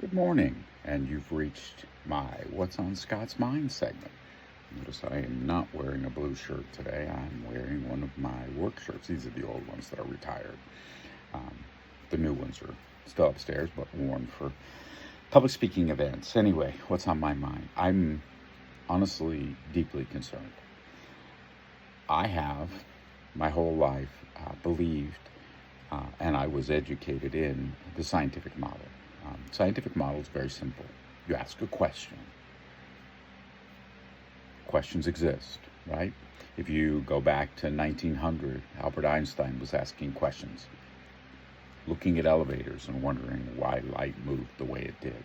Good morning, and you've reached my What's on Scott's Mind segment. Notice I am not wearing a blue shirt today. I'm wearing one of my work shirts. These are the old ones that are retired. Um, the new ones are still upstairs, but worn for public speaking events. Anyway, what's on my mind? I'm honestly deeply concerned. I have my whole life believed and I was educated in the scientific model. Scientific model is very simple. You ask a question. Questions exist, right? If you go back to 1900, Albert Einstein was asking questions, looking at elevators and wondering why light moved the way it did.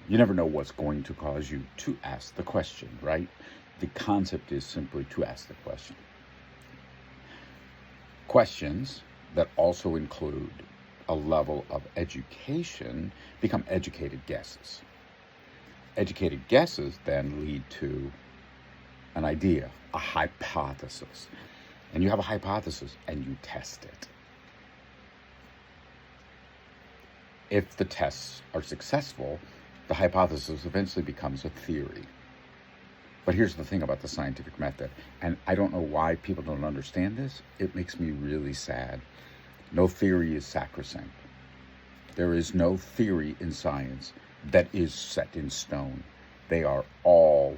You never know what's going to cause you to ask the question, right? The concept is simply to ask the question. Questions that also include a level of education become educated guesses. Educated guesses then lead to an idea, a hypothesis. And you have a hypothesis and you test it. If the tests are successful, the hypothesis eventually becomes a theory. But here's the thing about the scientific method, and I don't know why people don't understand this. It makes me really sad. No theory is sacrosanct. There is no theory in science that is set in stone. They are all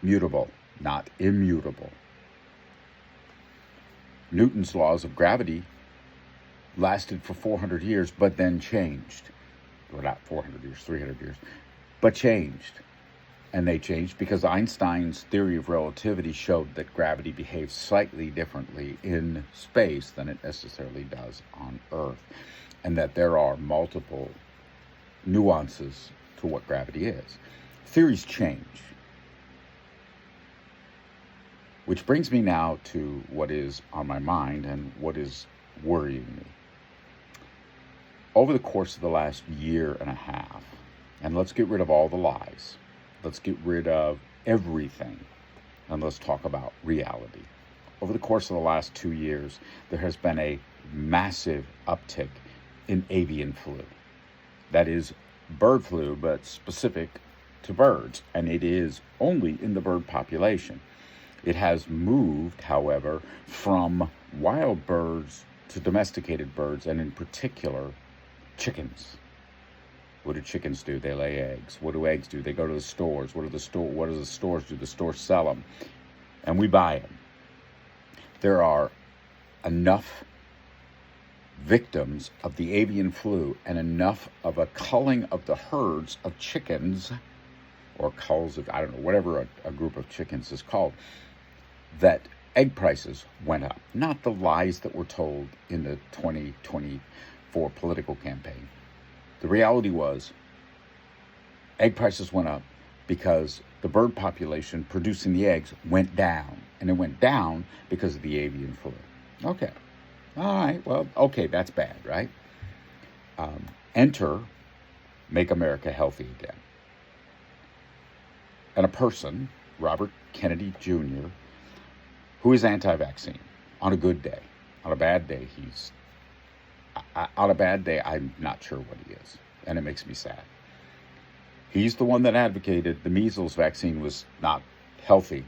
mutable, not immutable. Newton's laws of gravity lasted for 400 years, but then changed. Well, not 400 years, 300 years, but changed. And they changed because Einstein's theory of relativity showed that gravity behaves slightly differently in space than it necessarily does on Earth, and that there are multiple nuances to what gravity is. Theories change. Which brings me now to what is on my mind and what is worrying me. Over the course of the last year and a half, and let's get rid of all the lies. Let's get rid of everything, and let's talk about reality. Over the course of the last 2 years, there has been a massive uptick in avian flu. That is bird flu, but specific to birds, and it is only in the bird population. It has moved, however, from wild birds to domesticated birds, and in particular, chickens. What do chickens do? They lay eggs. What do eggs do? They go to the stores. What do the stores do? The stores sell them, and we buy them. There are enough victims of the avian flu and enough of a culling of the herds of chickens, or culls of, I don't know, whatever a group of chickens is called, that egg prices went up. Not the lies that were told in the 2024 political campaign. The reality was, egg prices went up because the bird population producing the eggs went down. And it went down because of the avian flu. Okay. All right. Well, okay, that's bad, right? Enter Make America Healthy Again. And a person, Robert Kennedy Jr., who is anti-vaccine on a good day. On a bad day, I'm not sure what he is, and it makes me sad. He's the one that advocated the measles vaccine was not healthy.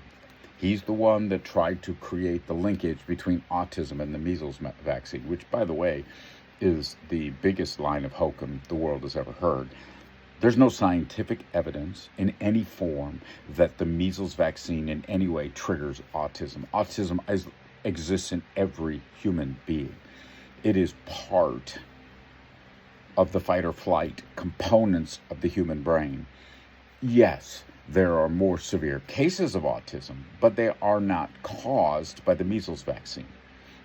He's the one that tried to create the linkage between autism and the measles vaccine, which, by the way, is the biggest line of hokum the world has ever heard. There's no scientific evidence in any form that the measles vaccine in any way triggers autism. Autism exists in every human being. It is part of the fight or flight components of the human brain. Yes, there are more severe cases of autism, but they are not caused by the measles vaccine.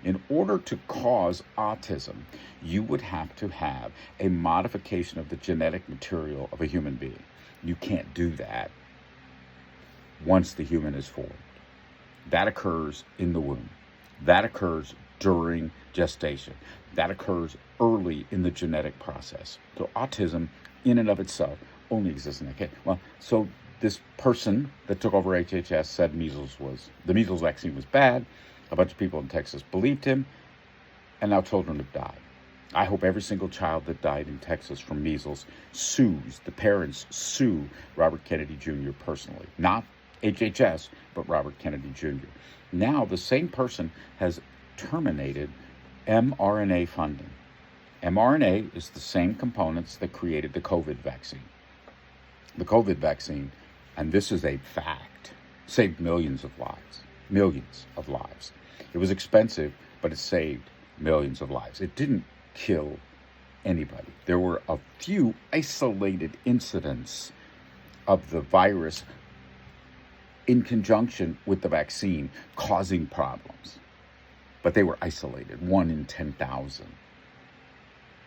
In order to cause autism, you would have to have a modification of the genetic material of a human being. You can't do that once the human is formed. That occurs in the womb. That occurs during gestation. That occurs early in the genetic process. So autism, in and of itself, only exists in that case. Well, so this person that took over HHS said the measles vaccine was bad. A bunch of people in Texas believed him, and now children have died. I hope every single child that died in Texas from measles sues, the parents sue Robert Kennedy Jr. personally. Not HHS, but Robert Kennedy Jr. Now, the same person has terminated mRNA funding. mRNA is the same components that created the COVID vaccine. The COVID vaccine, and this is a fact, saved millions of lives. Millions of lives. It was expensive, but it saved millions of lives. It didn't kill anybody. There were a few isolated incidents of the virus in conjunction with the vaccine causing problems, but they were isolated, 1 in 10,000.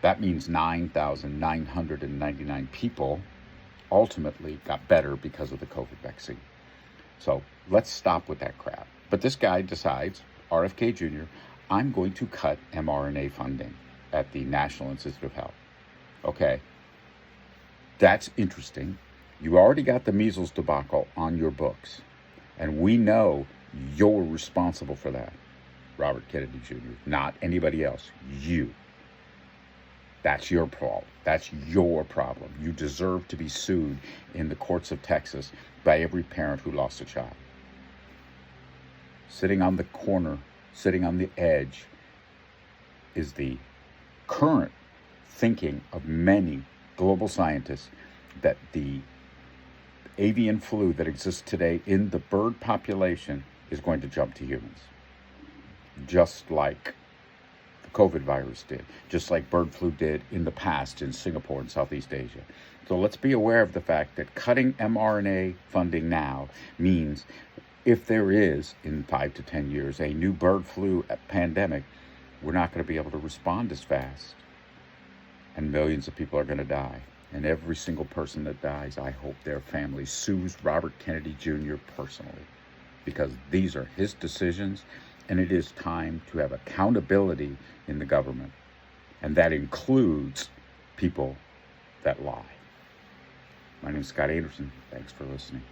That means 9,999 people ultimately got better because of the COVID vaccine. So let's stop with that crap. But this guy decides, RFK Jr., I'm going to cut mRNA funding at the National Institute of Health. Okay, that's interesting. You already got the measles debacle on your books, and we know you're responsible for that, Robert Kennedy Jr., not anybody else. You. That's your fault. That's your problem. You deserve to be sued in the courts of Texas by every parent who lost a child. Sitting on the corner, sitting on the edge, is the current thinking of many global scientists that the avian flu that exists today in the bird population is going to jump to humans. Just like the COVID virus did, just like bird flu did in the past in Singapore and Southeast Asia. So let's be aware of the fact that cutting mRNA funding now means if there is, in 5 to 10 years, a new bird flu pandemic, we're not going to be able to respond as fast. And millions of people are going to die. And every single person that dies, I hope their family sues Robert Kennedy Jr. personally, because these are his decisions, and it is time to have accountability in the government. And that includes people that lie. My name is Scott Anderson. Thanks for listening.